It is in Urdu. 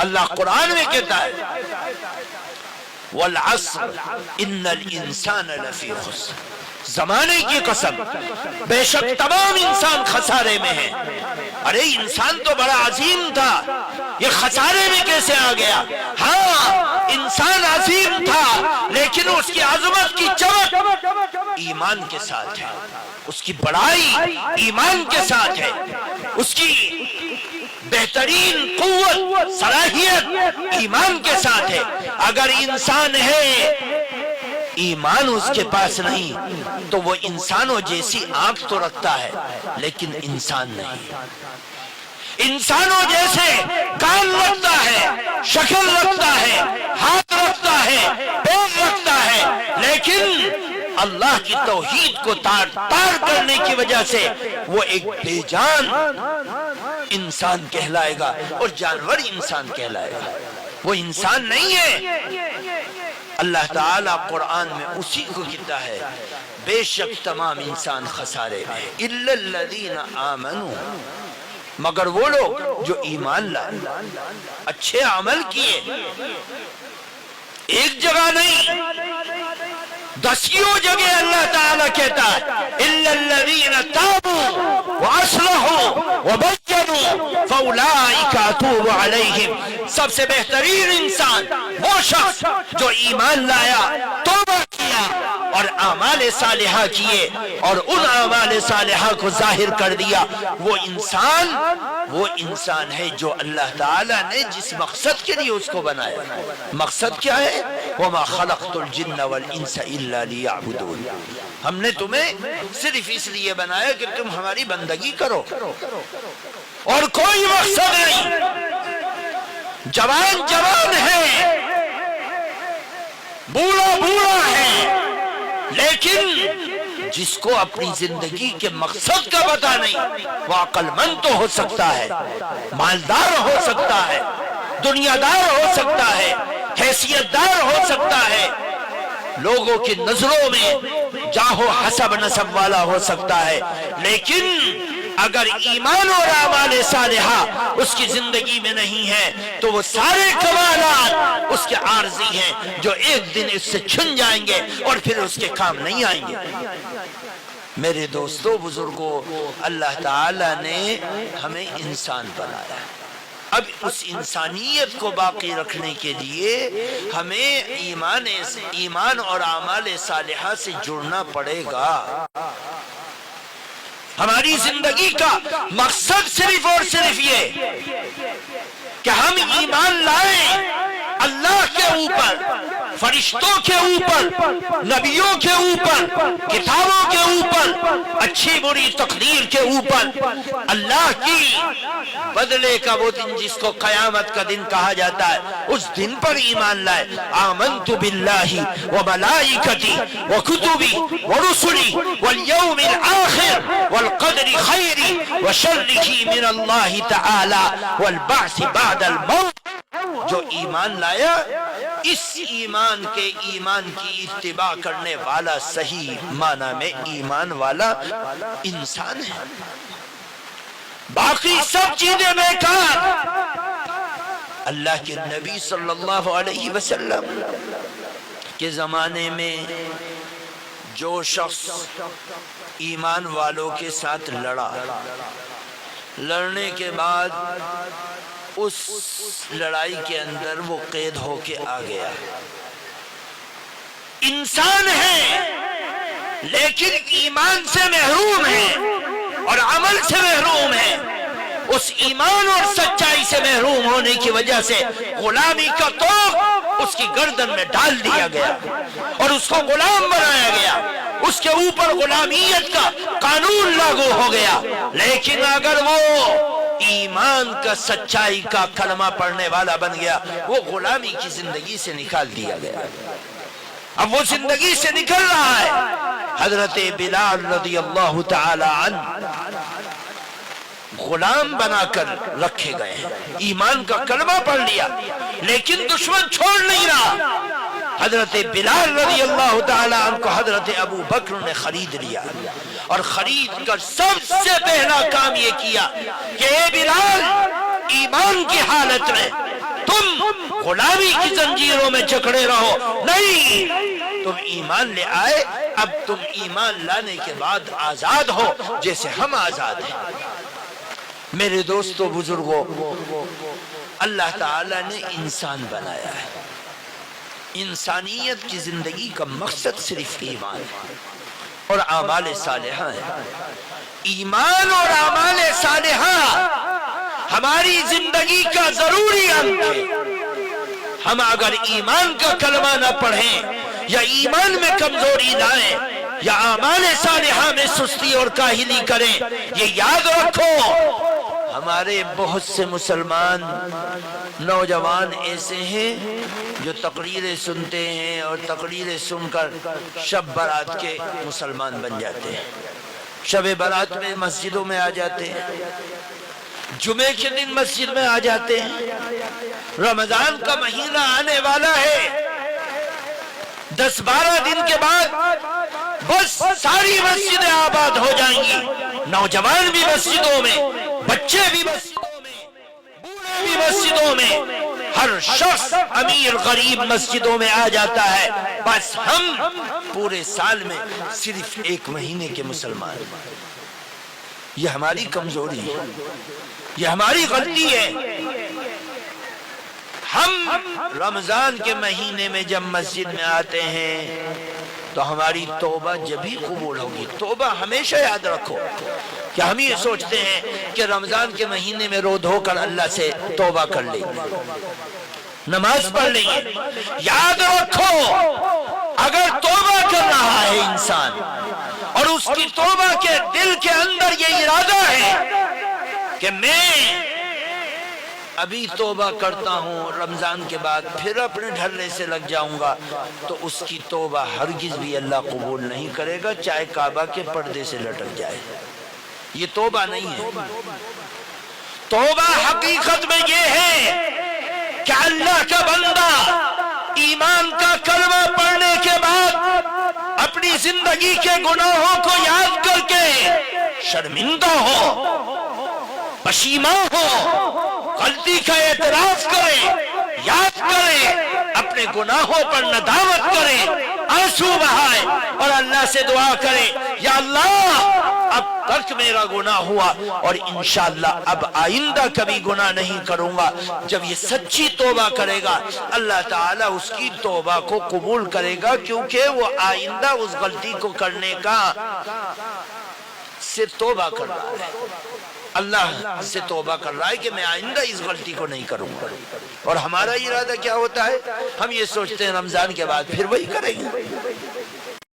اللہ قرآن میں کہتا ہے والعصر ان الانسان لفی خسر، زمانے کی قسم بے شک تمام انسان خسارے میں ہیں۔ ارے انسان تو بڑا عظیم تھا، یہ خسارے میں کیسے آ گیا؟ ہاں انسان عظیم تھا، لیکن اس کی عظمت کی چمک ایمان کے ساتھ ہے، اس کی بڑائی ایمان کے ساتھ ہے، اس کی بہترین قوت صلاحیت ایمان کے ساتھ ہے۔ اگر انسان ہے ایمان اس کے پاس نہیں تو وہ انسانوں جیسی آنکھ تو رکھتا ہے لیکن انسان نہیں، انسانوں جیسے کان رکھتا ہے، شکل رکھتا ہے، ہاتھ رکھتا ہے، پیر رکھتا ہے، لیکن اللہ کی توحید کو تار کرنے کی وجہ سے وہ ایک بے جان انسان کہلائے گا اور جانور انسان کہلائے گا، وہ انسان نہیں ہے۔ اللہ تعالیٰ قرآن میں اسی کو کہتا ہے بے شک تمام انسان خسارے میں الا الذین آمنوا، مگر وہ لوگ جو ایمان لائے، اچھے عمل کیے، ایک جگہ نہیں دسیوں جگہ اللہ تعالیٰ کہتا ہے الا الذین تابوا واصلحوا وبینوا فاولئک اتوب علیہم، سب سے بہترین انسان وہ شخص جو ایمان لایا، توبہ کیا اور اعمال صالحہ کیے اور ان اعمال صالحہ کو ظاہر کر دیا، وہ انسان ہے جو اللہ تعالیٰ نے جس مقصد کے لیے اس کو بنایا۔ مقصد کیا ہے؟ وَمَا خَلَقْتُ الْجِنَّ وَالْإِنسَ إِلَّا لِيَعْبُدُونَ، ہم نے تمہیں صرف اس لیے بنایا کہ تم ہماری بندگی کرو اور کوئی مقصد نہیں۔ جوان ہے، بوڑھا ہے، لیکن جس کو اپنی زندگی کے مقصد کا پتہ نہیں، وہ عقل مند تو ہو سکتا ہے، مالدار ہو سکتا ہے، دنیا دار ہو سکتا ہے، حیثیت دار ہو سکتا ہے، لوگوں کی نظروں میں جاہ و حسب نسب والا ہو سکتا ہے، لیکن اگر ایمان اور اعمال صالحہ اس کی زندگی میں نہیں ہے تو وہ سارے کمالات اس کے عارضی ہیں جو ایک دن اس سے چھن جائیں گے اور پھر اس کے کام نہیں آئیں گے۔ میرے دوستو بزرگوں، اللہ تعالیٰ نے ہمیں انسان بنایا، اب اس انسانیت کو باقی رکھنے کے لیے ہمیں ایمان اور اعمال صالحہ سے جڑنا پڑے گا۔ ہماری زندگی کا مقصد صرف اور صرف یہ کہ ہم ایمان لائیں اللہ کے اوپر، فرشتوں کے اوپر، نبیوں کے اوپر، کتابوں کے اوپر، اچھی بری تقدیر کے اوپر، اللہ کی بدلے کا وہ دن جس کو قیامت کا دن کہا جاتا ہے، اس دن پر ایمان لائے۔ آمنت باللہ وملائکتی وکتبی ورسلی والیوم الآخر والقدر خیر وشرہ من اللہ تعالی والبعث بعد الموت۔ جو ایمان لایا، اس ایمان کی اتباع کرنے والا صحیح معنی میں ایمان والا انسان ہے، باقی سب چیزیں بیکار۔ اللہ کے نبی صلی اللہ علیہ وسلم کے زمانے میں جو شخص ایمان والوں کے ساتھ لڑنے کے بعد اس لڑائی کے اندر وہ قید ہو کے آ گیا، انسان ہے لیکن ایمان سے محروم ہے اور عمل سے محروم ہے، اس ایمان اور سچائی سے محروم ہونے کی وجہ سے غلامی کا توق اس کی گردن میں ڈال دیا گیا اور اس کو غلام بنایا گیا، اس کے اوپر غلامیت کا قانون لاگو ہو گیا۔ لیکن اگر وہ ایمان کا سچائی کا کلمہ پڑھنے والا بن گیا، وہ غلامی کی زندگی سے نکال دیا گیا، اب وہ زندگی سے نکل رہا ہے۔ حضرت بلال رضی اللہ تعالی عنہ غلام بنا کر رکھے گئے ہیں، ایمان کا کلمہ پڑھ لیا لیکن دشمن چھوڑ نہیں رہا۔ حضرت بلال رضی اللہ تعالی عنہ کو حضرت ابو بکر نے خرید لیا اور خرید کر سب سے پہلا کام یہ کیا کہ اے بلال ایمان کی حالت میں تم غلامی کی زنجیروں میں جکڑے رہو، نہیں، تم ایمان لے آئے، اب تم ایمان لانے کے بعد آزاد ہو جیسے ہم آزاد ہیں۔ میرے دوستو بزرگوں، اللہ تعالیٰ نے انسان بنایا ہے، انسانیت کی زندگی کا مقصد صرف ایمان ہے اور اعمال صالحہ ہے۔ ایمان اور اعمال صالحہ ہماری زندگی کا ضروری انگ ہے۔ ہم اگر ایمان کا کلمہ نہ پڑھیں یا ایمان میں کمزوری لائیں یا اعمال صالحہ میں سستی اور کاہلی کریں، یہ یاد رکھو ہمارے بہت سے مسلمان نوجوان ایسے ہیں جو تقریریں سنتے ہیں اور تقریریں سن کر شب برات کے مسلمان بن جاتے ہیں، شب برات میں مسجدوں میں آ جاتے ہیں، جمعے کے دن مسجد میں آ جاتے ہیں، رمضان کا مہینہ آنے والا ہے، 10-12 دن کے بعد بس ساری مسجدیں آباد ہو جائیں گی، نوجوان بھی مسجدوں میں، بچے بھی مسجدوں میں، بوڑھے بھی مسجدوں میں، ہر شخص امیر غریب مسجدوں میں آ جاتا ہے، بس ہم پورے سال میں صرف 1 مہینے کے مسلمان۔ یہ ہماری کمزوری ہے، یہ ہماری غلطی ہے۔ ہم رمضان کے مہینے میں جب مسجد میں آتے ہیں تو ہماری توبہ جب ہی قبول ہوگی۔ توبہ ہمیشہ یاد رکھو کہ ہم یہ سوچتے ہیں کہ رمضان کے مہینے میں رو دھو کر اللہ سے توبہ کر لیں گے، نماز پڑھ لیں گے۔ یاد رکھو اگر توبہ کر رہا ہے انسان اور اس کی توبہ کے دل کے اندر یہ ارادہ ہے کہ میں ابھی توبہ کرتا ہوں، رمضان کے بعد پھر اپنے ڈھرے سے لگ جاؤں گا، تو اس کی توبہ ہرگز بھی اللہ قبول نہیں کرے گا، چاہے کعبہ کے پردے سے لٹک جائے۔ یہ توبہ نہیں ہے۔ توبہ حقیقت میں یہ ہے کہ اللہ کا بندہ ایمان کا کلمہ پڑھنے کے بعد اپنی زندگی کے گناہوں کو یاد کر کے شرمندہ ہو، پشیمان ہو، غلطی کا اعتراف کرے، یاد کرے، اپنے گناہوں پر ندامت کرے، آنسو بہائے اور اللہ سے دعا کرے، یا اللہ اب تک میرا گناہ ہوا اور انشاءاللہ اب آئندہ کبھی گناہ نہیں کروں گا۔ جب یہ سچی توبہ کرے گا اللہ تعالیٰ اس کی توبہ کو قبول کرے گا، کیونکہ وہ آئندہ اس غلطی کو کرنے کا سے توبہ کر رہا ہے، اللہ سے توبہ کر رہا ہے کہ میں آئندہ اس غلطی کو نہیں کروں گا۔ اور ہمارا ارادہ کیا ہوتا ہے؟ ہم یہ سوچتے ہیں رمضان کے بعد پھر وہی کریں گے،